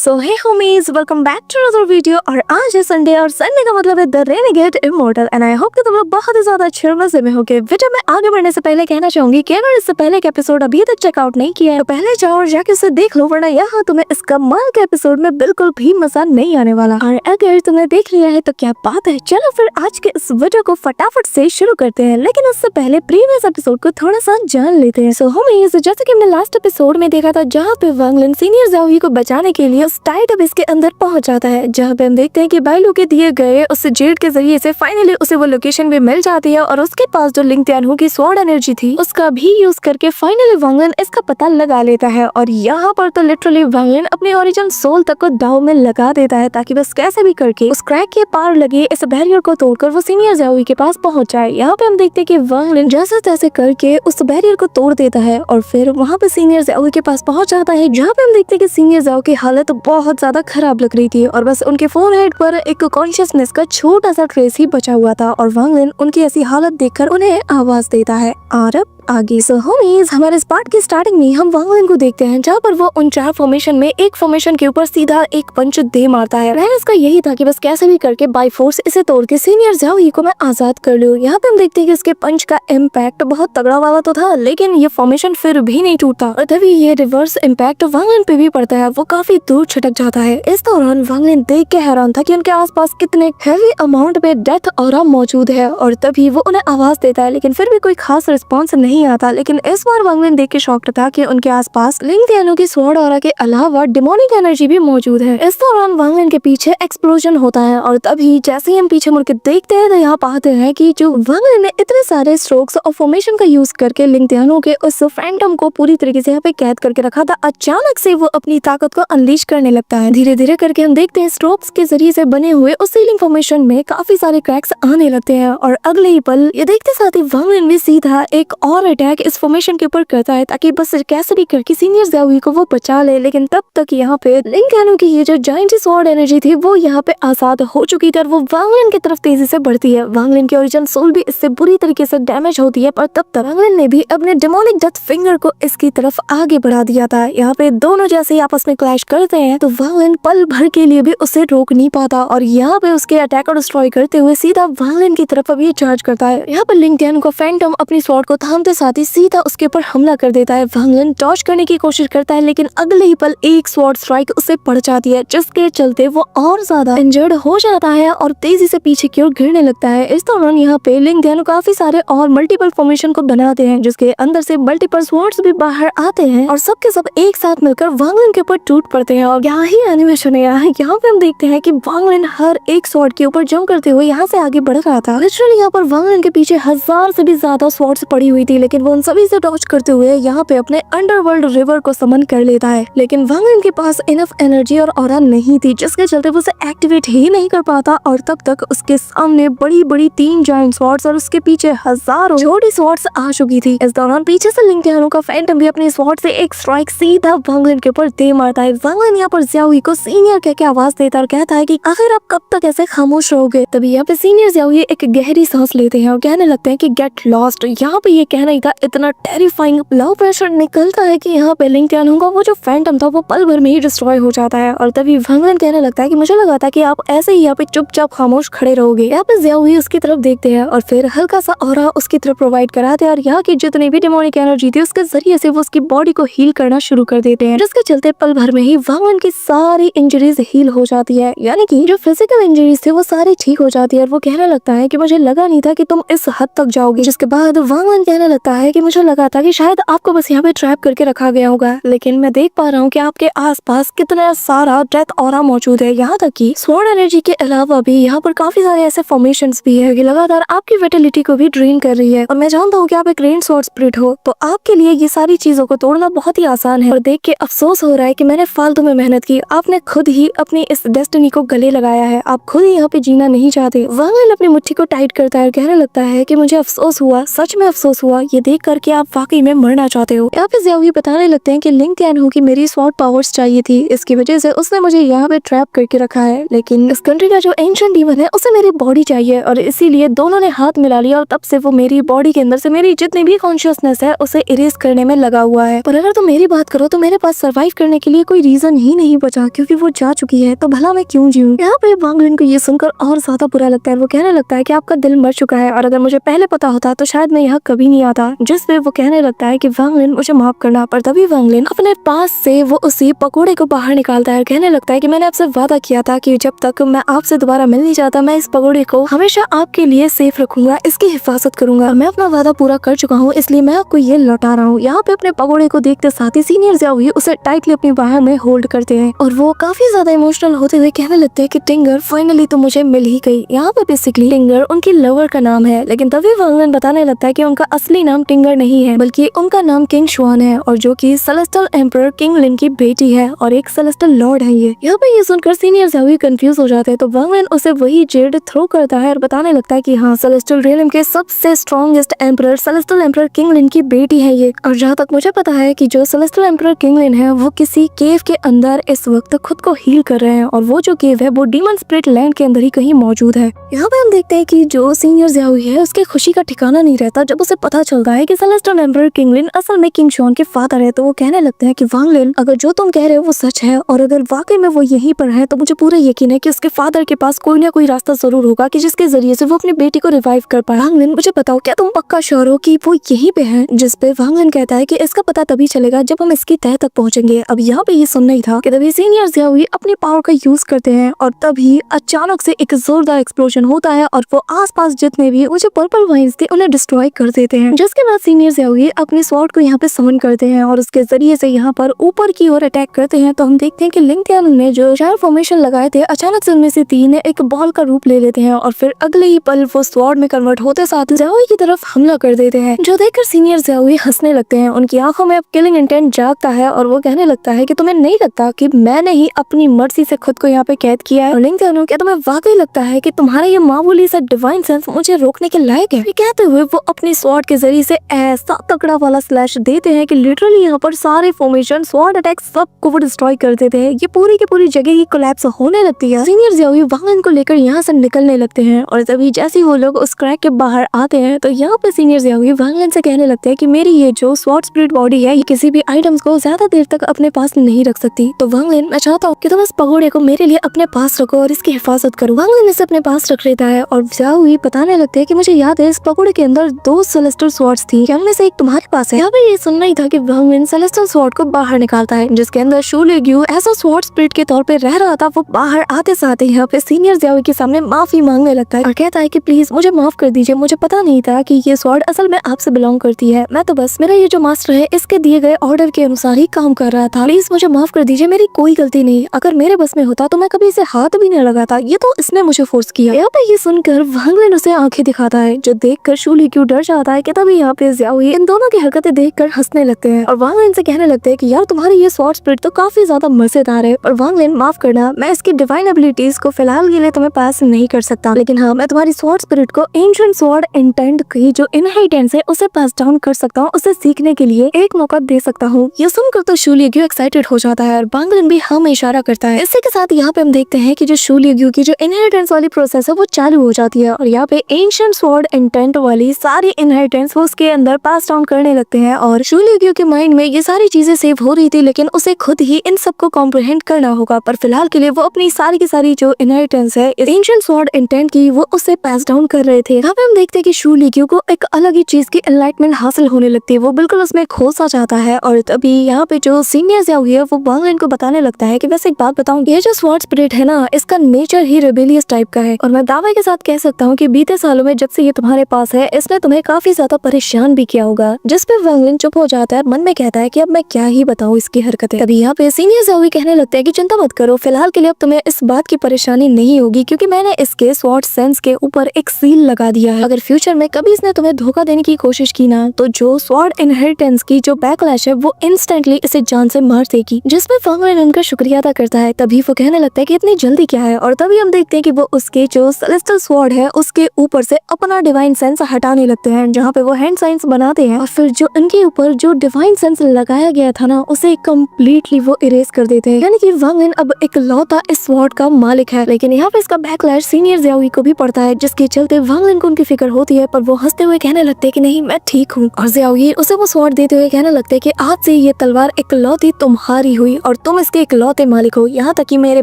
So hey homies, welcome back to another video. और आज है संडे और संडे का मतलब है the Renegade Immortal and I hope कि तुम लोग बहुत ही ज्यादा अच्छे मजे में होगे। वीडियो में आगे बढ़ने से पहले कहना चाहूंगी कि अगर इससे पहले का एपिसोड अभी तक चेकआउट नहीं किया है तो पहले जाओ और जाके उसे देख लो, वरना यहाँ तुम्हें इस कमाल के एपिसोड में बिल्कुल भी मजा नहीं आने वाला। और अगर तुमने देख लिया है तो क्या बात है, चलो फिर आज के इस वीडियो को फटाफट से शुरू करते हैं। लेकिन उससे पहले प्रीवियस एपिसोड को थोड़ा सा जान लेते हैं। सो होमीज, जैसे कि हमने लास्ट एपिसोड में देखा था जहाँ पे वांग लिन सीनियर ज़ाओयी को बचाने के लिए उस टाइट अबिस के अंदर पहुंच जाता है, जहाँ पे हम देखते हैं कि बाइलू के दिए गए उस जेड के जरिए से फाइनली उसे वो लोकेशन भी मिल जाती है और उसके पास जो लिंग त्यानहू की स्वॉर्ड एनर्जी थी उसका भी यूज करके फाइनली वांग लिन इसका पता लगा लेता है। और यहाँ पर तो लिटरली वांग लिन अपने ओरिजिनल सोल तक को दाव में लगा देता है ताकि बस कैसे भी करके उस क्रैक के पार लगे इस बैरियर को तोड़कर वो सीनियर ज़ाओयी के पास पहुंच जाए। यहाँ पे हम देखते हैं कि वांग लिन जैसे तैसे करके उस बैरियर को तोड़ देता है और फिर वहाँ पे सीनियर ज़ाओयी के पास पहुंच जाता है, जहाँ पे हम देखते हैं कि सीनियर ज़ाओ की हालत बहुत ज्यादा खराब लग रही थी और बस उनके फोरहेड पर एक कॉन्शियसनेस का छोटा सा ट्रेस ही बचा हुआ था। और वांग लिन उनकी ऐसी हालत देखकर उन्हें आवाज देता है। और अब आगे सो होमीज, हमारे इस पार्ट की स्टार्टिंग में हम वांग लिन को देखते हैं जहाँ पर वो उन 4 फॉर्मेशन में एक फॉर्मेशन के ऊपर सीधा एक पंच दे मारता है। प्लान इसका यही था कि बस कैसे भी करके बाय फोर्स इसे तोड़ के सीनियर ज़ाओयी को मैं आजाद कर लूं। यहाँ पे हम देखते हैं कि इसके पंच का इम्पैक्ट बहुत तगड़ा वाला तो था, लेकिन ये फॉर्मेशन फिर भी नहीं टूटता और तभी ये रिवर्स इम्पैक्ट वांग लिन पे भी पड़ता है। वो काफी दूर छिटक जाता है। इस दौरान वांग लिन देख के हैरान था कि उनके आसपास कितने हेवी अमाउंट में डेथ ऑरा मौजूद है और तभी वो उन्हें आवाज देता है, लेकिन फिर भी कोई खास रिस्पॉन्स नहीं आता। लेकिन इस बार वांग लिन देख के शॉक्ड था कि उनके आसपास लिंग त्यानहू की स्वॉर्ड ऑरा के अलावा डिमोनिक एनर्जी भी मौजूद है। इस दौरान वांग लिन के पीछे एक्सप्लोजन होता है और तभी जैसे ही हम पीछे मुड़ के देखते हैं तो यहाँ पाते हैं कि जो वांग लिन ने इतने सारे स्ट्रोक्स और फॉर्मेशन का यूज करके लिंग त्यानहू के उस फैंटम को पूरी तरीके से यहाँ पे कैद करके रखा था, अचानक से वो अपनी ताकत को अनलीश करने लगता है। धीरे धीरे करके हम देखते हैं स्ट्रोक्स के जरिए से बने हुए उस सीलिंग फॉर्मेशन में काफी सारे क्रैक्स आने लगते हैं और अगले ही पल ये देखते साथ ही वांग लिन भी सीधा एक और अटैक इस फॉर्मेशन के ऊपर करता है ताकि बस कैसे भी करके सीनियर ज़ाओयी को वो बचा ले। लेकिन तब तक यहाँ पे लिंग त्यानहू की ये जो जायंट स्वॉर्ड एनर्जी थी वो यहाँ पे आजाद हो चुकी थी और वो वांग लिन की तरफ तेजी से बढ़ती है। वांग लिन की ओरिजिनल सोल भी इससे बुरी तरीके से डैमेज होती है, पर तब तक वांग लिन ने भी अपने डेमोनिक डेथ फिंगर को इसकी तरफ आगे बढ़ा दिया था। यहाँ पे दोनों जैसे ही आपस में क्लैश करते हैं तो वांग लिन पल भर के लिए भी उसे रोक नहीं पाता और यहाँ पे उसके अटैक को डिस्ट्रॉय करते हुए सीधा वांग लिन की तरफ अभी चार्ज करता है। यहाँ पर लिंग त्यानहू का फैंटम अपनी स्वॉर्ड को थामते साथ ही सीधा उसके ऊपर हमला कर देता है। वांग लिन डॉज करने की कोशिश करता है, लेकिन अगले ही पल एक स्वॉर्ड स्ट्राइक उसे पड़ जाती है, जिसके चलते वो और ज्यादा इंजर्ड हो जाता है और तेजी से पीछे की ओर गिरने लगता है। इस दौरान यहाँ पे लिंग त्यानहू काफी सारे और मल्टीपल फॉर्मेशन को बनाते हैं, जिसके अंदर से मल्टीपल स्वॉर्ड्स भी बाहर आते हैं और सबके सब एक साथ मिलकर वांग लिन के ऊपर टूट पड़ते हैं। और यहाँ ही एनिमेशन है। यहाँ पे हम देखते हैं कि वांग लिन हर एक स्वॉर्ड के ऊपर जंप करते हुए यहाँ से आगे बढ़ रहा था। लिटरली यहाँ पर वांग लिन के पीछे 1000 से भी ज्यादा स्वॉर्ड्स पड़ी हुई थी, लेकिन वो उन सभी से डॉज करते हुए यहाँ पे अपने अंडरवर्ल्ड रिवर को समन कर लेता है। लेकिन वांग लिन के पास इनफ एनर्जी और ऑरा नहीं थी, जिसके चलते वो उसे एक्टिवेट ही नहीं कर पाता और तब तक उसके सामने बड़ी बड़ी 3 जायंट स्वॉर्ड्स और उसके पीछे हजारों छोटी स्वॉर्ड्स आ चुकी थी। इस दौरान पीछे से लिंग त्यानहू का फैंटम भी अपने स्वॉर्ड से एक स्ट्राइक सीधा वांग लिन के ऊपर दे मारता है। वांग लिन यहाँ पर ज़ाओयी को सीनियर कह के आवाज देता और कहता है कि आखिर आप कब तक ऐसे खामोश रहोगे। तभी यहाँ पे सीनियर ज़ाओयी एक गहरी सांस लेते हैं और कहने लगते हैं कि गेट लॉस्ट। यहाँ पे ये कहना ही था, इतना टेरिफाइंग लव प्रेशर निकलता है कि यहाँ पे लिंग त्यानहू का वो जो फैंटम था वो पल भर में ही डिस्ट्रॉय हो जाता है। और तभी वांग लिन कहने लगता है कि मुझे लगा था कि आप ऐसे ही यहाँ पे चुपचाप खामोश खड़े रहोगे। यहाँ पे ज़ाओयी उसकी तरफ देखते हैं और फिर हल्का सा ऑरा उसकी तरफ प्रोवाइड कराते हैं और यहाँ की जितनी भी डेमोनिक एनर्जी थी उसके जरिए से वो उसकी बॉडी को हील करना शुरू कर देते हैं, जिसके चलते पल भर में ही वांग लिन की सारी इंजरीज हील हो जाती है। यानी कि जो फिजिकल इंजरीज थे वो सारी ठीक हो जाती है और वो कहने लगता है कि मुझे लगा नहीं था कि तुम इस हद तक जाओगे। जिसके बाद वांग लिन कहने लगता है कि मुझे लगा था कि शायद आपको बस यहाँ पे ट्रैप करके रखा गया होगा, लेकिन मैं देख पा रहा हूँ कि आपके आसपास कितना सारा डेथ ऑरा मौजूद है। यहाँ तक कि स्वॉर्ड एनर्जी के अलावा भी यहाँ पर काफी सारे ऐसे फॉर्मेशंस भी है कि लगातार आपकी विटलिटी को भी ड्रेन कर रही है। और मैं जानता हूँ कि आप एक रेन स्वॉर्ड स्पिरिट हो, तो आपके लिए ये सारी चीजों को तोड़ना बहुत ही आसान है। और देख के अफसोस हो रहा है कि मैंने फालतू में मेहनत की। आपने खुद ही अपनी इस डेस्टिनी को गले लगाया है, आप खुद ही यहाँ पे जीना नहीं चाहते। वांग लिन अपनी मुट्ठी को टाइट करता है और कहने लगता है कि मुझे अफसोस हुआ, सच में अफसोस हुआ। ये देख करके आप वाकई में मरना चाहते हो। यहाँ पे ज़ियाओ बताने लगते हैं कि लिंग तियानहू की मेरी स्वॉर्ड पावर्स चाहिए थी, इसकी वजह से उसने मुझे यहाँ पे ट्रैप करके रखा है, लेकिन इस कंट्री का जो एंशिएंट डीमन है उसे मेरी बॉडी चाहिए और इसीलिए दोनों ने हाथ मिला लिया और तब से वो मेरी बॉडी के अंदर से मेरी जितनी भी कॉन्शियसनेस है उसे इरेज करने में लगा हुआ है। पर अगर तुम मेरी बात करो तो मेरे पास सर्वाइव करने के लिए कोई रीजन ही नहीं बचा, क्योंकि वो जा चुकी है तो भला मैं क्यों जीऊं। यहाँ पे वांग लिन को ये सुनकर और ज्यादा बुरा लगता है। वो कहने लगता है कि आपका दिल मर चुका है और अगर मुझे पहले पता होता तो शायद मैं यहाँ कभी नहीं आता। जिस पे वो कहने लगता है कि वांग लिन मुझे माफ करना, पर तभी वांग लिन अपने पास से वो उसी पकोड़े को बाहर निकालता है और कहने लगता है कि मैंने आपसे वादा किया था कि जब तक मैं आपसे दोबारा मिल नहीं जाता मैं इस पकोड़े को हमेशा आपके लिए सेफ रखूंगा, इसकी हिफाजत करूंगा। मैं अपना वादा पूरा कर चुका हूँ, इसलिए मैं आपको ये लौटा रहा हूँ। यहाँ पे अपने पकोड़े को देखते साथ ही सीनियर ज़ियाओ उसे टाइटली अपनी बाहों में होल्ड करते हैं और वो काफी ज्यादा इमोशनल होते हुए कहने लगते हैं कि टिंगर फाइनली तो मुझे मिल ही गई। यहाँ पे बेसिकली टिंगर उनकी लवर का नाम है, लेकिन तभी वांग लिन बताने लगता है कि उनका असली नाम टिंगर नहीं है बल्कि उनका नाम किंग शुआन है और जो कि सेलेस्टियल एम्परर किंग लिन की बेटी है और एक सेलेस्टियल लॉर्ड है। ये यहाँ पे ये सुनकर सीनियर ज़ियाओ कंफ्यूज हो जाते हैं तो वांग लिन उसे वही जेड थ्रो करता है और बताने लगता है कि हाँ, सेलेस्टियल रियल्म के सबसे strongest emperor celestial emperor king Lin की बेटी है ये। और जहाँ तक मुझे पता है कि जो सेलेस्टियल एम्परर किंग लिन है वो किसी केव के अंदर इस वक्त खुद को हील कर रहे हैं और वो जो केव है वो डीमन स्पिरिट लैंड के अंदर ही कहीं मौजूद है। यहाँ पे हम देखते हैं कि जो सीनियर ज़ियाओ है उसके खुशी का ठिकाना नहीं रहता जब उसे पता चलता है कि सेलेस्टियल एम्परर किंग लिन असल में किंग शुआन के फादर है। तो वो कहने लगते हैं कि वांग लिन, अगर जो तुम कह रहे हो वो सच है और अगर वाकई में वो यहीं पर है तो मुझे पूरा यकीन है कि उसके फादर के पास कोई ना कोई रास्ता जरूर होगा कि जिसके जरिए से वो अपनी बेटी को रिवाइव कर पाए। वांग लिन, मुझे बताओ क्या तुम पक्का श्योर हो कि वो यहीं पे है? जिस पे वांग लिन कहता है कि इसका पता तभी चलेगा जब हम इसकी तह तक पहुंचेंगे। अब यहाँ पे ये सुनना ही था कि तभी सीनियर ज़ियाओ अपनी पावर का यूज करते हैं और तभी अचानक से एक जोरदार एक्सप्लोजन होता है और वो आसपास जितने भी वो जो पर्पल वाइन्स थे उन्हें डिस्ट्रॉय कर देते हैं। जिसके बाद सीनियर ज़ियाओ अपनी स्वॉर्ड को यहाँ पे समन करते हैं और उसके जरिए से यहाँ पर ऊपर की ओर अटैक करते हैं। तो हम देखते हैं कि लिंग तियानहू ने जो 4 फॉर्मेशन लगाए थे अचानक से उनमें से 3 एक बॉल का रूप ले लेते हैं और फिर अगले ही पल वो स्वॉर्ड में कन्वर्ट होते साथ ज़ियाओ की तरफ हमला कर देते हैं, जो देखकर सीनियर ज़ियाओ हंसने लगते हैं। उनकी आंखों में अब किलिंग इंटेंट जागता है और वो कहने लगता है कि तुम्हें नहीं लगता कि मैंने ही अपनी मर्जी से खुद को यहाँ पे कैद किया है? और लिंग तियानहू, क्या तुम्हें वाकई लगता है कि तुम्हारा ये मामूली सा डिवाइन सेंस मुझे रोकने के लायक है? कहते हुए वो अपनी स्वॉर्ड के जरिए से ऐसा तकड़ा वाला स्लैश देते हैं कि लिटरली यहाँ पर सारे फॉर्मेशन स्वॉर्ड अटैक सब को वो डिस्ट्रॉय कर देते हैं। ये पूरी की पूरी जगह ही कोलैप्स होने लगती है। सीनियर ज़ियाओ वांग लिन को लेकर यहाँ से निकलने लगते हैं और तभी जैसे ही वो लोग उस क्रैक के बाहर आते हैं तो यहाँ पे सीनियर ज़ियाओ वांग लिन से कहने लगते हैं कि मेरी ये जो स्वॉर्ड स्पिरिट बॉडी है ये किसी भी आइटम्स को ज्यादा देर तक अपने पास नहीं रख सकती। तो वांग लिन, मैं चाहता हूँ कि तुम इस पगोड़े को मेरे लिए अपने पास रखो और इसकी हिफाजत करो। वांग लिन इसे अपने पास रख लेता है और ज़ियाओ बताने लगते हैं कि मुझे याद है इस पगोड़े के अंदर 2 सेलेस्टियल स्वॉर्ड्स थी, क्या उनमें से एक तुम्हारे पास है? यहाँ पे ये सुनना ही था कि वांग लिन सेलेस्टियल स्वॉर्ड को बाहर निकालता है जिसके अंदर शू लिग्यू ऐसा स्वॉर्ड स्पिरिट के तौर पे रह रहा था। वो बाहर आते साथ ही यहाँ पे सीनियर ज़ियाओ के सामने माफी मांगने लगता है और कहता है कि प्लीज मुझे माफ कर दीजिए, मुझे पता नहीं था कि ये स्वॉर्ड असल में आपसे बिलोंग करती है। मैं तो बस मेरा ये जो मास्टर है इसके दिए गए ऑर्डर के अनुसार ही काम कर रहा था। प्लीज मुझे माफ कर दीजिए, मेरी कोई गलती नहीं। अगर मेरे बस में होता तो मैं कभी इसे हाथ भी नहीं लगाता, ये तो इसने मुझे फोर्स किया। यहाँ पे ये सुनकर वांग लिन उसे आंखें दिखाता है जो देखकर शू लिग्यू डर जाता है कि तभी यहाँ पे ज़ियाओ इन दोनों की हरकतें देखकर हंसने लगते हैं और वांग लिन से कहने लगते हैं कि यार तुम्हारी ये स्वॉर्ड स्पिरिट तो काफी ज्यादा मजेदार है, पर वांग लिन माफ करना, मैं इसकी डिवाइन एबिलिटीज को फिलहाल के लिए तुम्हें पास नहीं कर सकता, लेकिन हाँ मैं तुम्हारी स्वॉर्ड स्पिरिट को एंशिएंट स्वॉर्ड इंटेंट की जो इनहेरिटेंस है उसे पास डाउन कर सकता हूँ, उसे सीखने के लिए एक मौका दे सकता हूँ। ये सुनकर तो शू लिग्यू एक्साइटेड हो जाता है और वांग लिन भी हाँ में इशारा करता है। इसी के साथ यहाँ पे हम देखते हैं कि जो शू लिग्यू की जो इनहेरिटेंस वाली प्रोसेस है वो चालू हो जाती है और यहाँ पे एंशिएंट स्वॉर्ड इंटेंट वाली सारी इनहेरिटेंस वो उसके अंदर पास डाउन करने लगते हैं और शू लिग्यू के माइंड में ये सारी चीजें सेव हो रही थी, लेकिन उसे खुद ही इन सबको कॉम्प्रिहेंड करना होगा। पर फिलहाल के लिए वो अपनी सारी की सारी जो इनहेरिटेंस है एंशिएंट स्वॉर्ड इंटेंट की वो उसे पास डाउन कर रहे थे। यहाँ पे हम देखते हैं कि शू लिग्यू को एक अलग ही चीज की एनलाइटमेंट हासिल होने लगती है, वो बिल्कुल उसमें खो सा जाता है और तभी यहाँ पे जो सीनियर ज़ियाओ है वो वांग लिन को बताने लगता है कि वैसे एक बात बताऊं, ये जो स्वॉर्ड स्पिरिट है ना इसका नेचर ही रेबेलियस टाइप का है और मैं दावे के साथ कह सकता हूँ कि बीते सालों में जब से ये तुम्हारे पास है इसने तुम्हें काफी ज्यादा परेशान भी किया होगा। जिस पे वांग लिन चुप हो जाता है, मन में कहता है कि अब मैं क्या ही बताऊं इसकी हरकतें। तभी यहाँ पे सीनियर ज़ियाओ कहने लगते हैं कि चिंता मत करो, फिलहाल के लिए अब तुम्हें इस बात की परेशानी नहीं होगी क्योंकि मैंने इसके स्वॉर्ड सेंस के ऊपर एक सील लगा दिया है। अगर फ्यूचर में कभी इसने तुम्हें धोखा देने की कोशिश की ना तो जो स्वॉर्ड इनहेरिटेंस की जो बैकलैश है वो इंस्टेंटली इसे जान से मार देगी। जिसपे वांग लिन उनका शुक्रिया अदा करता है। तभी वो कहने लगता है कि इतनी जल्दी क्या है और तभी हम देखते हैं कि वो उसके जो सेलेस्टियल स्वॉर्ड है उसके ऊपर से अपना डिवाइन सेंस हटाने लगते हैं, जहाँ पे वो हैंड साइंस बनाते हैं और फिर जो इनके ऊपर जो डिवाइन सेंस लगाया गया था ना उसे कम्प्लीटली वो इरेज कर देते हैं। यानी कि वांग लिन अब इकलौता इस स्वॉर्ड का मालिक है। लेकिन यहाँ पे इसका बैकलैश सीनियर ज़ियाओई को भी पड़ता है, जिसके चलते वांग लिन को उनकी फिक्र होती है, पर वो हंसते हुए कहने लगते हैं कि नहीं मैं ठीक हूँ। और ज़ियाओई उसे वो स्वॉर्ड देते हुए कहने लगते हैं कि आज से ये तलवार इकलौती तुम्हारी हुई और तुम इसके इकलौते मालिक हो। यहाँ तक कि मेरे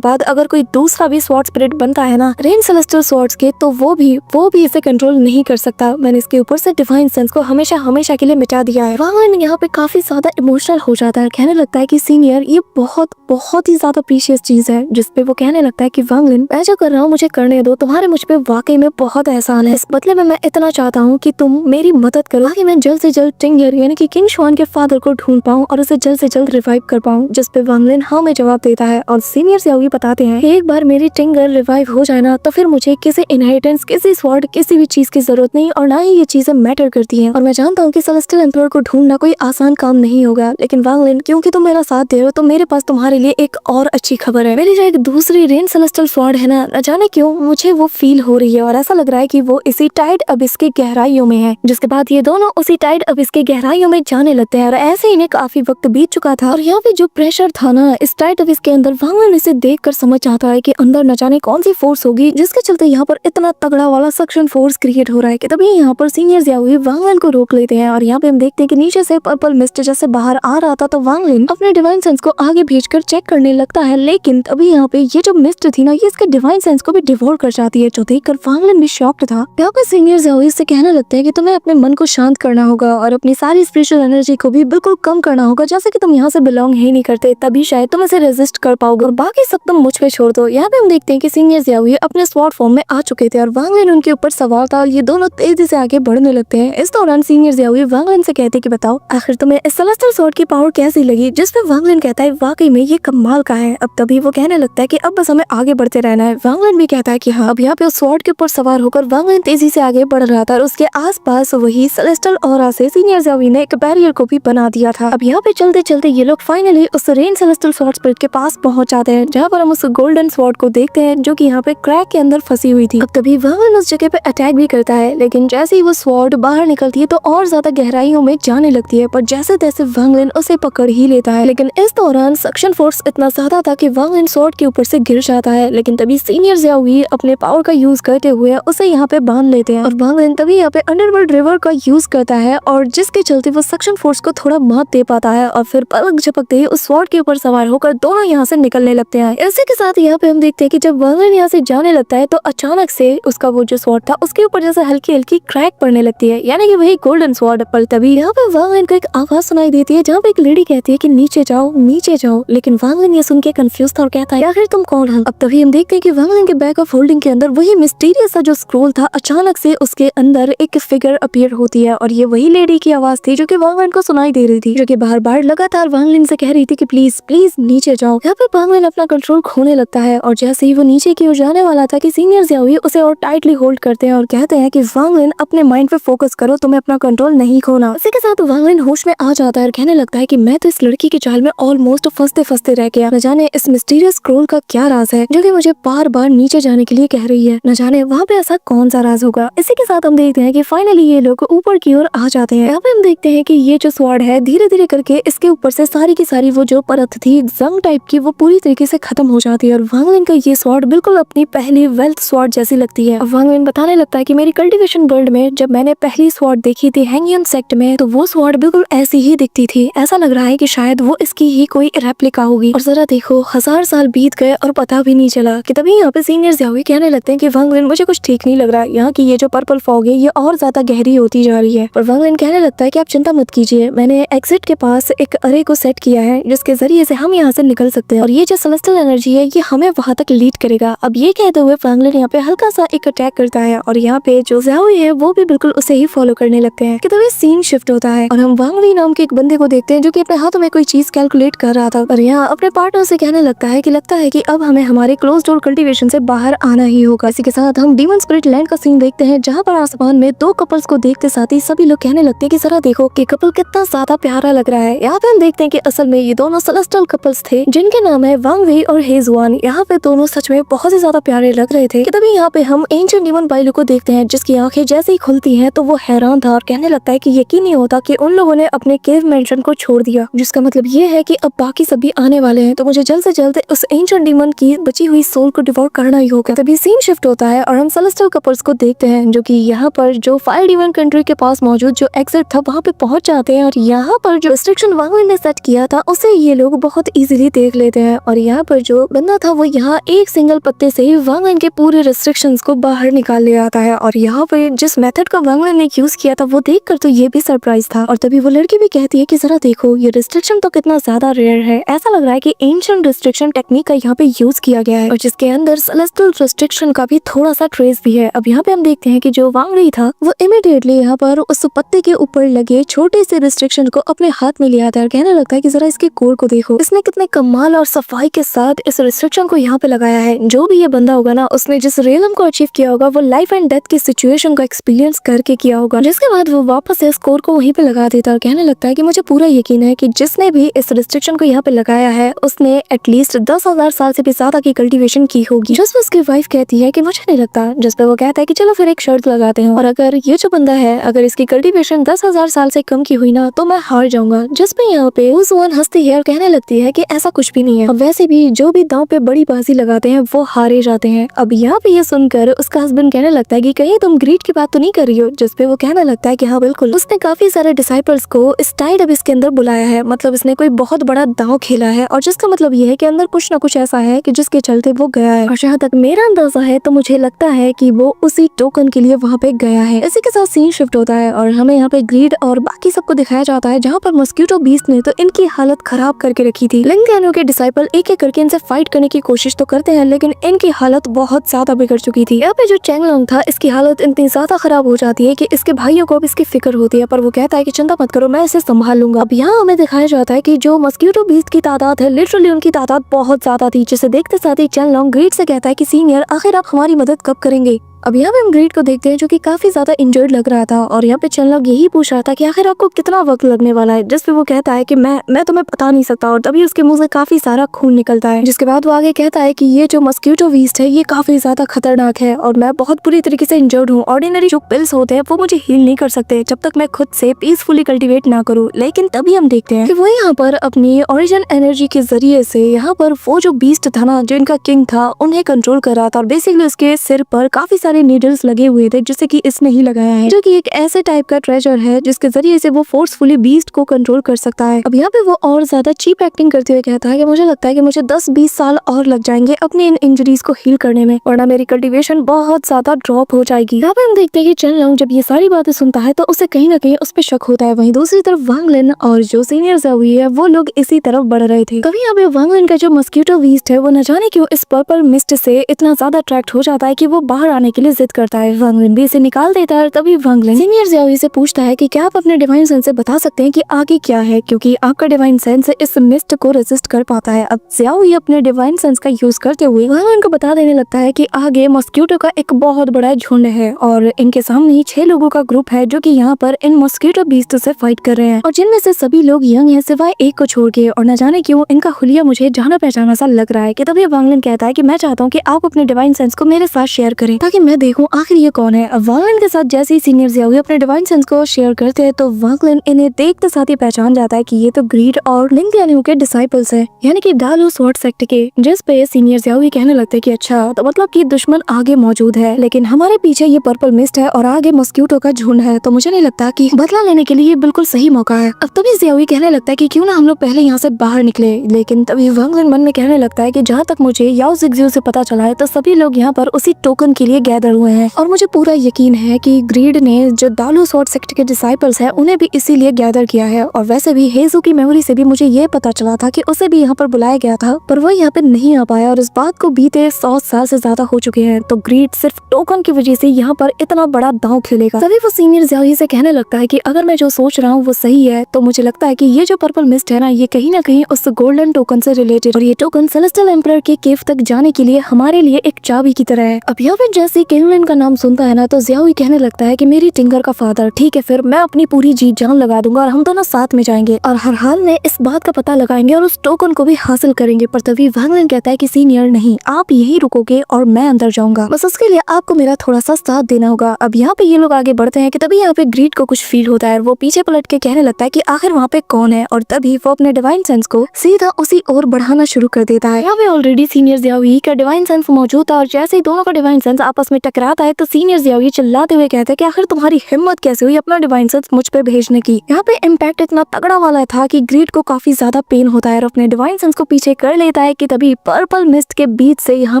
बाद अगर कोई दूसरा भी स्वॉर्ड स्पिरिट बनता है ना रेन सेलेस्टियल स्वॉर्ड्स के, तो वो भी इसे कंट्रोल नहीं कर सकता। मैंने इसके ऊपर से डिवाइन सेंस को हमेशा हमेशा के लिए मिटा दिया है। वांग लिन यहाँ पे काफी ज्यादा इमोशनल हो जाता है, कहने लगता है कि सीनियर ये बहुत ही ज्यादा प्रीशियस चीज है। जिसपे वो कहने लगता है कि वांग लिन मैं जो कर रहा हूँ मुझे करने दो, तुम्हारे मुझ पे वाकई में बहुत एहसान है। इस बदले में मैं इतना चाहता हूँ कि तुम मेरी मदद करो ताकि मैं जल्द से जल्द टिंगर यानी कि किंग शुआन के फादर को ढूंढ पाऊँ और उसे जल्द से जल्द रिवाइव कर पाऊँ। जिसपे वांग लिन हाँ में जवाब देता है और सीनियर ज़ियाओई बताते हैं कि एक बार मेरी टिंगर रिवाइव हो जाए ना तो फिर मुझे किसी इनहेरिटेंस, किसी स्वॉर्ड, किसी भी चीज की जरूरत नहीं और ना ही ये चीजें मैटर करती हैं। और मैं जानता हूँ कि सेलेस्टियल एम्परर को ढूंढना कोई आसान काम नहीं होगा, लेकिन वांग लिन क्योंकि तुम मेरा साथ दे रहे हो तो मेरे पास तुम्हारे लिए एक और अच्छी खबर है। मेरी जो एक दूसरी रेन सेलेस्टियल स्वॉर्ड है ना, न जाने क्यों मुझे वो फील हो रही है और ऐसा लग रहा है कि वो इसी टाइड अबिस के गहराइयों में है। जिसके बाद ये दोनों उसी टाइड अबिस के गहराइयों में जाने लगते हैं और ऐसे ही इन्हें काफी वक्त बीत चुका था और यहाँ पे जो प्रेशर था ना इस टाइड अबिस के अंदर, वांग लिन इसे देख कर समझ आता है कि अंदर न जाने कौन सी फोर्स होगी जिसके चलते यहाँ पर इतना तगड़ा वाला सक्शन फोर्स क्रिएट हो रहा है कि तभी यहाँ पर सीनियर ज़ियाओई वांग लिन को रोक लेते हैं। और यहाँ पे हम देखते हैं कि नीचे से पर्पल मिस्ट जैसे बाहर आ रहा था, तो वांग लिन अपने डिवाइन सेंस को आगे भेजकर चेक करने लगता है। लेकिन तभी यहाँ पे ये जो मिस्ट थी ना ये इसके डिवाइन सेंस को भी डिवोर कर जाती है, जो देखकर वांग लिन भी शॉक्ड था। यहाँ पे सीनियर ज़ियाओई से कहने लगते हैं कि तुम्हें अपने मन को शांत करना होगा और अपनी सारी स्पिरिचुअल एनर्जी को भी बिल्कुल कम करना होगा, जैसे कि तुम यहाँ से बिलोंग ही नहीं करते, तभी शायद तुम इसे रेजिस्ट कर पाओगे और बाकी सब तुम मुझ पे छोड़ दो। यहाँ पे हम देखते हैं कि सीनियर ज़ियाओई अपने स्वॉर्ड फॉर्म में आ चुके थे और वांग लिन उनके ऊपर सवार था और ये दोनों तेजी से आगे बढ़ने लगते हैं। इस दौरान सीनियर ज़ियाओई वांग लिन से कहते हैं कि बताओ आखिर तुम्हें इस सेलेस्टियल स्वॉर्ड की पावर कैसी लगी, जिसपे वांग लिन कहता है वाकई में ये कमाल का है। अब तभी वो कहने लगता है कि अब बस हमें आगे बढ़ते रहना है। वांग लिन भी कहता है कि हाँ। अब यहाँ पे उस स्वॉर्ड के ऊपर सवार होकर वांग लिन तेजी से आगे बढ़ रहा था और उसके आसपास वही सेलेस्टियल ऑरा से सीनियर ज़ियाओई ने एक बैरियर को भी बना दिया था। अब यहाँ पे चलते चलते ये लोग फाइनली उस रेन सेलेस्टियल स्वॉर्ड स्पिरिट के पास पहुंच जाते हैं, जहाँ पर हम उस गोल्डन स्वॉर्ड को देखते हैं जो कि यहाँ पे क्रैक के अंदर फंसी हुई थी। अब तभी वांग लिन उस जगह पे अटैक भी करता है, लेकिन जैसे ही वो स्वॉर्ड बाहर निकलती है तो और ज्यादा गहराइयों में जाने लगती है, पर जैसे तैसे वांग लिन उसे पकड़ ही लेता है। लेकिन इस दौरान सक्शन फोर्स इतना ज्यादा था कि वांग लिन स्वॉर्ड के ऊपर से गिर जाता है। लेकिन तभी सीनियर ज़ियाओई अपने पावर का यूज करते हुए उसे यहाँ पे बांध लेते हैं और वांग लिन तभी यहाँ पे अंडरवर्ल्ड रिवर का यूज करता है और जिसके चलते वो सक्शन फोर्स को थोड़ा मात दे पाता है और फिर पलक झपकते ही उस स्वॉर्ड के ऊपर सवार होकर दोनों यहाँ से निकलने लगते हैं। इसी के साथ यहाँ पे हम देखते हैं कि जब वांग लिन यहाँ से जाने लगता है तो अचानक से उसका वो जो स्वॉर्ड था उसके ऊपर जैसे हल्की हल्की क्रैक पड़ने लगती है, यानी कि वही गोल्डन स्वॉर्ड। पर तभी यहाँ पे वांग लिन को एक आवाज सुनाई देती है जहाँ पे एक लेडी कहती है कि नीचे जाओ नीचे जाओ। लेकिन वांग लिन ये सुन के कंफ्यूज था और कहता है आखिर तुम कौन हो। अब तभी हम देखते हैं कि वांग लिन के बैग ऑफ होल्डिंग के अंदर वही मिस्टीरियस सा जो स्क्रोल था अचानक से उसके अंदर एक फिगर अपीयर होती है और ये वही लेडी की आवाज थी जो कि वांग लिन को सुनाई दे रही थी, जो कि बार बार लगातार वांग लिन से कह रही थी कि प्लीज प्लीज नीचे जाओ। यहाँ पे वांग लिन अपना कंट्रोल खोने लगता है और जैसे ही वो नीचे की ओर जाने वाला था कि सीनियर ज़ियाओई उसे और टाइटली होल्ड करते हैं और कहते हैं कि वांग लिन अपने माइंड पे फोकस करो, तुम्हें अपना कंट्रोल नहीं खोना। इसी के साथ वांग लिन होश में आ जाता है और कहने लगता है कि मैं तो इस लड़की के जाल में ऑलमोस्ट फंसते फंसते रह गया। न जाने इस मिस्टीरियस स्क्रोल का क्या राज है जो कि मुझे बार बार नीचे जाने के लिए कह रही है, न जाने वहाँ पे ऐसा कौन सा राज होगा। इसी के साथ हम देखते हैं कि फाइनली ये लोग ऊपर की ओर आ जाते हैं। यहाँ पे हम देखते हैं कि ये जो स्वॉर्ड है धीरे धीरे करके इसके ऊपर से सारी की सारी वो जो परत थी जंग टाइप की वो पूरी तरीके से खत्म हो जाती है और वांग लिन का ये स्वॉर्ड बिल्कुल अपनी पहली वेल्थ स्वॉर्ड जैसी लगती है। वांग लिन बताने लगता है कि मेरी कल्टीवेशन वर्ल्ड में जब मैंने पहली स्वॉर्ड देखी थी हैंगियन सेक्ट में तो वो स्वॉर्ड बिल्कुल ऐसी ही दिखती थी। ऐसा लग रहा है कि शायद वो इसकी ही कोई रेप्लिका होगी। और जरा देखो 1000 साल बीत गए और पता भी नहीं चला कि तभी यहाँ पे सीनियर ज़ियाओई कहने लगते हैं कि वांग लिन मुझे कुछ ठीक नहीं लग रहा, यहाँ की ये जो पर्पल फॉग है ये और ज्यादा गहरी होती जा रही है। और वांग लिन कहने लगता है कि आप चिंता मत कीजिए, मैंने एग्जिट के पास एक अरे को सेट किया है जिसके जरिए से हम यहाँ से निकल सकते हैं और ये जो सेलेस्टियल एनर्जी है ये हमें वहां तक लीड करेगा। अब ये कहते हुए वांग लिन यहाँ पे हल्का सा एक अटैक करता है और यहाँ पे जो ज़ियाओई है वो भी बिल्कुल उसे ही फॉलो करने लगते हैं कि तभी सीन शिफ्ट होता है और हम वांग ली नाम के एक बंदे को देखते हैं जो कि अपने हाथों में कोई चीज कैलकुलेट कर रहा था और यहाँ अपने पार्टनर से कहने लगता है कि अब हमें हमारे क्लोज डोर कल्टीवेशन से बाहर आना ही होगा। इसी के साथ हम डीमन स्पिरिट लैंड का सीन देखते हैं जहाँ पर आसमान में दो कपल्स को देखते साथ ही सभी लोग कहने लगते हैं कि जरा देखो कि कपल कितना ज्यादा प्यारा लग रहा है। यहाँ पे हम देखते हैं कि असल में ये दोनों सेलेस्टियल कपल्स थे जिनके नाम है वांग वी और हे जुआन। यहाँ पे दोनों सच में बहुत ही ज्यादा प्यारे लग रहे थे कि तभी यहाँ पे हम एंशिएंट डीमन बाइलू को देखते हैं जिसकी आंखें जैसे ही खुलती हैं तो वो हैरान हैरान था और कहने लगता है कि यकीन नहीं होता कि उन लोगों ने अपने केव मेंशन को छोड़ दिया, जिसका मतलब ये है कि अब बाकी सभी आने वाले हैं, तो मुझे जल्द से जल्द उस एंशिएंट डीमन की बची हुई सोल को डिवोर करना ही होगा। तभी सीन शिफ्ट होता है और हम सेलेस्टियल कपल्स को देखते हैं जो कि यहाँ पर जो फायर डीमन कंट्री के पास मौजूद जो एग्जिट था वहाँ पे पहुंच जाते हैं और यहाँ पर जो रिस्ट्रिक्शन वांग लिन ने सेट किया था उसे ये लोग बहुत इजीली देख लेते हैं और यहाँ पर जो बंदा था वो यहाँ एक सिंगल पत्ते से ही वांग लिन के पूरे रिस्ट्रिक्शंस को बाहर निकाल ले आता है। और यहाँ पर जिस मेथड का वांग लिन ने यूज किया था वो देख कर तो ये भी सरप्राइज था। और तभी वो लड़की भी कहती है कि जरा देखो ये रिस्ट्रिक्शन तो कितना ज्यादा रेयर है, ऐसा लग रहा है कि एंशिएंट रिस्ट्रिक्शन टेक्निक का यहाँ पे यूज किया गया है और जिसके अंदर सेलेस्टियल रिस्ट्रिक्शन का भी थोड़ा सा ट्रेस भी है। अब यहाँ पे हम देखते हैं कि जो वांग ली था वो इमीडिएटली यहाँ पर उस पत्ते के ऊपर लगे छोटे से रिस्ट्रिक्शन को अपने हाथ में लिया आता है और कहने लगता है कि जरा इसके कोर को देखो, इसने कितने कमाल और सफाई के साथ इस रिस्ट्रिक्शन को यहाँ पे लगाया है। जो भी ये बंदा होगा ना उसने जिस रियलम को अचीव किया होगा वो लाइफ एंड डेथ की सिचुएशन को एक्सपीरियंस करके किया होगा, जिसके बाद वो वापस इस कोर को वहीं पे लगा देता है और कहने लगता है कि मुझे पूरा यकीन है कि जिसने भी इस रिस्ट्रिक्शन को यहाँ पे लगाया है उसने एटलीस्ट 10,000 साल से भी ज्यादा की कल्टीवेशन की होगी। जिस पे उसकी वाइफ कहती है कि मुझे नहीं लगता, जिस पे वो कहता है कि चलो फिर एक शर्त लगाते हैं और अगर ये जो बंदा है अगर इसकी कल्टीवेशन 10,000 साल से कम की हुई ना तो मैं हार जाऊंगा। जिस पे यहाँ पे उस हंसती है और कहने लगती है कि ऐसा कुछ भी नहीं है, अब वैसे भी जो भी दांव पे बड़ी बाजी लगाते हैं वो हारे जाते हैं। अब यहाँ पे ये सुनकर उसका हस्बैंड कहने लगता है कि कहीं तुम ग्रीड की बात तो नहीं कर रही हो, जिस पे वो कहने लगता है कि हाँ बिल्कुल, उसने काफी सारे डिसाइपल्स को इस टाइड अब इसके अंदर बुलाया है, मतलब इसने कोई बहुत बड़ा दांव खेला है और जिसका मतलब ये है कि अंदर कुछ ना कुछ ऐसा है कि जिसके चलते वो गया है। और जहाँ तक मेरा अंदाजा है तो मुझे लगता है कि वो उसी टोकन के लिए वहाँ पे गया है। इसी के साथ सीन शिफ्ट होता है और हमें यहाँ पे ग्रीड और बाकी सबको दिखाया जाता है जहाँ पर मस्क्यूटो बीस्ट ने तो इनकी हालत खराब करके रखी थी। लिंग के डिसाइपल एक एक करके इनसे फाइट करने की कोशिश तो करते हैं लेकिन इनकी हालत बहुत ज्यादा बिगड़ चुकी थी। यहाँ पे जो चेंग लोंग था इसकी हालत इतनी ज्यादा खराब हो जाती है कि इसके भाइयों को अब इसकी फिक्र होती है, पर वो कहता है कि चिंता मत करो मैं इसे संभाल लूंगा। अब यहाँ हमें दिखाया जाता है कि जो मस्क्यूटो बीस्ट की तादाद है लिटरली उनकी तादाद बहुत ज्यादा थी, जिसे देखते साथ ही चेंग लोंग ग्रीड से कहता है कि सीनियर आखिर आप हमारी मदद कब करेंगे। अब यहाँ पे हम ग्रीड को देखते हैं जो कि काफी ज्यादा इंजर्ड लग रहा था और यहाँ पे चेंग लोंग यही पूछ रहा था कि आखिर आपको कितना वक्त लगने वाला है, जिस पे वो कहता है कि मैं तुम्हें बता नहीं सकता और तभी उसके मुंह से काफी सारा खून निकलता है। जिसके बाद वो आगे कहता है कि ये जो मस्क्यूटो बीस्ट है ये काफी ज्यादा खतरनाक है और मैं बहुत बुरी तरीके से इंजर्ड हूँ। ऑर्डिनरी जो पिल्स होते हैं वो मुझे हील नहीं कर सकते जब तक मैं खुद से पीसफुली कल्टिवेट ना करूँ। लेकिन तभी हम देखते हैं कि वो यहाँ पर अपनी ओरिजिन एनर्जी के जरिए से यहाँ पर वो जो बीस्ट था ना जो इनका किंग था उन्हें कंट्रोल कर रहा था और बेसिकली उसके सिर पर काफी सारे नीडल्स लगे हुए थे जिसे कि इसने ही लगाया है, जो कि एक ऐसे टाइप का ट्रेजर है जिसके जरिए से वो फोर्सफुली बीस्ट को कंट्रोल कर सकता है। अब यहाँ पे वो और ज्यादा चीप एक्टिंग करते हुए कहता है कि मुझे लगता है कि मुझे 10-20 साल और लग जाएंगे अपनी इन इंजरीज को हील करने में वरना मेरी कल्टीवेशन बहुत ज्यादा ड्रॉप हो जाएगी। यहाँ पे हम देखते हैं कि चेंग लोंग जब ये सारी बातें सुनता है तो उसे कहीं ना कहीं उस पर शक होता है। वहीं दूसरी तरफ वांग लिन और जो सीनियर ज़ाओई है वो लोग इसी तरफ बढ़ रहे थे। कभी यहाँ पे वांग लिन का जो मस्क्यूटो बीस्ट है वो न जाने क्यों इस पर्पल मिस्ट से इतना ज्यादा अट्रैक्ट हो जाता है कि वो बाहर आने के लिए जिद करता है। वांग लिन भी इसे निकाल देता है। तभी वांग लिन सीनियर ज़ाओई से पूछता है कि क्या आप अपने डिवाइन सेंस से बता सकते हैं कि आगे क्या है, क्योंकि आपका डिवाइन सेंस इस मिस्ट को रेजिस्ट कर पाता है। अब ज़ाओई अपने डिवाइन सेंस का यूज करते हुए वांग लिन को बता देने लगता है कि आगे मस्क्यूटो का एक बहुत बड़ा झुंड है और इनके सामने ही 6 लोगों का ग्रुप है जो कि यहाँ पर इन मस्क्यूटो बीस्ट से फाइट कर रहे हैं और जिनमें से सभी लोग यंग हैं सिवाय एक को छोड़ के और न जाने क्यों इनका हुलिया मुझे जाना पहचाना सा लग रहा है। कि तभी वांग लिन कहता है कि मैं चाहता हूँ कि आप अपने डिवाइन सेंस को मेरे साथ शेयर करें ताकि मैं देखूं आखिर ये कौन है। अब वांग लिन के साथ जैसे ही सीनियर ज़ाओई अपने डिवाइन सेंस को शेयर करते हैं तो वांग लिन इन्हें देखते साथ ही पहचान जाता है कि ये तो ग्रीड और लिंग लियानिंग के डिसाइपल्स हैं, यानी कि डालू स्वॉर्ड सेक्ट के। जिस पे सीनियर ज़ाओई कहने लगते हैं कि अच्छा तो मतलब कि दुश्मन आगे मौजूद है लेकिन हमारे पीछे ये पर्पल मिस्ट है और आगे मस्क्यूटो का झुंड है, तो मुझे नहीं लगता कि बदला लेने के लिए ये बिल्कुल सही मौका है। अब तभी ज़ाओई कहने लगता है कि क्यों ना हम लोग पहले यहाँ से बाहर निकले, लेकिन तभी वांग लिन मन में कहने लगता है कि जहाँ तक मुझे याओ ज़िग्ज़ियो से पता चला है तो सभी लोग यहाँ पर उसी टोकन के लिए गैदर हुए हैं और मुझे पूरा यकीन है कि ग्रीड ने जो दालू स्वॉर्ड सेक्ट के डिसाइपल्स हैं उन्हें भी इसीलिए गैदर किया है। और वैसे भी हेजू की मेमोरी से भी मुझे ये पता चला था कि उसे भी यहाँ पर बुलाया गया था पर वो यहाँ पे नहीं आ पाया और इस बात को बीते 100 साल से ज्यादा हो चुके हैं, तो ग्रीड सिर्फ टोकन की वजह से यहाँ पर इतना बड़ा दांव खेलेगा। तभी वो सीनियर ज़ाओई से कहने लगता है कि अगर मैं जो सोच रहा हूँ वो सही है तो मुझे लगता है कि ये जो पर्पल मिस्ट है ना ये कहीं ना कहीं उस गोल्डन टोकन से रिलेटेड और ये टोकन सेलेस्टियल एम्परर के केव तक जाने के लिए हमारे लिए एक चाबी की तरह है। अब यहाँ पे जैसे केनलिन का नाम सुनता है ना तो जियाओई कहने लगता है कि मेरी टिंगर का फादर, ठीक है फिर मैं अपनी पूरी जी जान लगा दूंगा और हम दोनों साथ में जाएंगे और हर हाल में इस बात का पता लगाएंगे और उस टोकन को भी हासिल करेंगे। पर तभी वांग लिन कहता है कि सीनियर नहीं, आप यही रुकोगे और मैं अंदर जाऊंगा, बस उसके लिए आपको मेरा थोड़ा सा साथ देना होगा। अब यहाँ पे ये लोग आगे बढ़ते हैं कि तभी यहाँ पे ग्रीड को कुछ फील होता है। वो पीछे पलट के कहने लगता है कि आखिर वहाँ पे कौन है और तभी वो अपने डिवाइन सेंस को सीधा उसी ओर बढ़ाना शुरू कर देता है। यहाँ पे ऑलरेडी सीनियर जियाओई का डिवाइन सेंस मौजूद था और जैसे ही दोनों का डिवाइन सेंस आपस में टकराता है तो सीनियर जियाओई चिल्लाते हुए कहते हैं कि आखिर तुम्हारी हिम्मत कैसे हुई अपना डिवाइन सेंस मुझ पे भेजने की। यहाँ पे इम्पैक्ट इतना तगड़ा वाला था कि ग्रीड को काफी ज्यादा पेन होता है और अपने डिवाइन सेंस को पीछे कर लेता है कि तभी पर्पल मिस्ट के बीच से यहाँ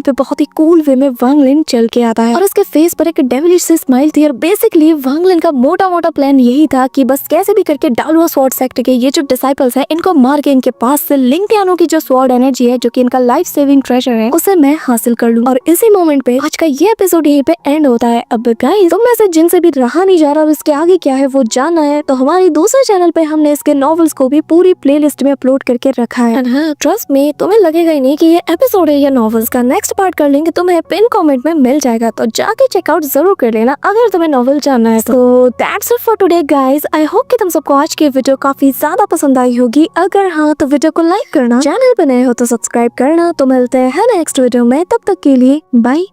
पे बहुत ही कूल वे में वांग लिन चल के आता है और उसके फेस पर एक डेविलिश सी स्माइल थी। और बेसिकली वांग लिन का मोटा मोटा प्लान यही था कि बस कैसे भी करके डालुआ स्वॉर्ड सेक्ट के ये जो डिसाइपल्स हैं इनको मार के इनके पास से लिंग टियानो की जो स्वॉर्ड एनर्जी है जो कि इनका लाइफ सेविंग ट्रेजर है उसे मैं हासिल कर लूं। और इसी मोमेंट पे आज का ये एपिसोड यहीं पे एंड होता है। अब गाइस तुम में से जिनसे भी रहा नहीं जा रहा और इसके आगे क्या है वो जानना है तो हमारी दूसरे चैनल पे हमने इसके नॉवेल्स को भी पूरी प्लेलिस्ट में अपलोड करके रखा है। हाँ ट्रस्ट में तुम्हें लगेगा ही नहीं कि ये एपिसोड है या नॉवेल्स का, नेक्स्ट पार्ट कर लेंगे तुम्हें पिन कमेंट में मिल जाएगा तो जाके चेकआउट जरूर कर लेना अगर तुम्हें नॉवेल जानना है। तो that's it for today guys, I hope कि तुम सबको आज की वीडियो काफी ज्यादा पसंद आई होगी। अगर हाँ तो वीडियो को लाइक करना, चैनल पे नए हो तो सब्सक्राइब करना। तो मिलते हैं नेक्स्ट वीडियो में, तब तक के लिए बाय।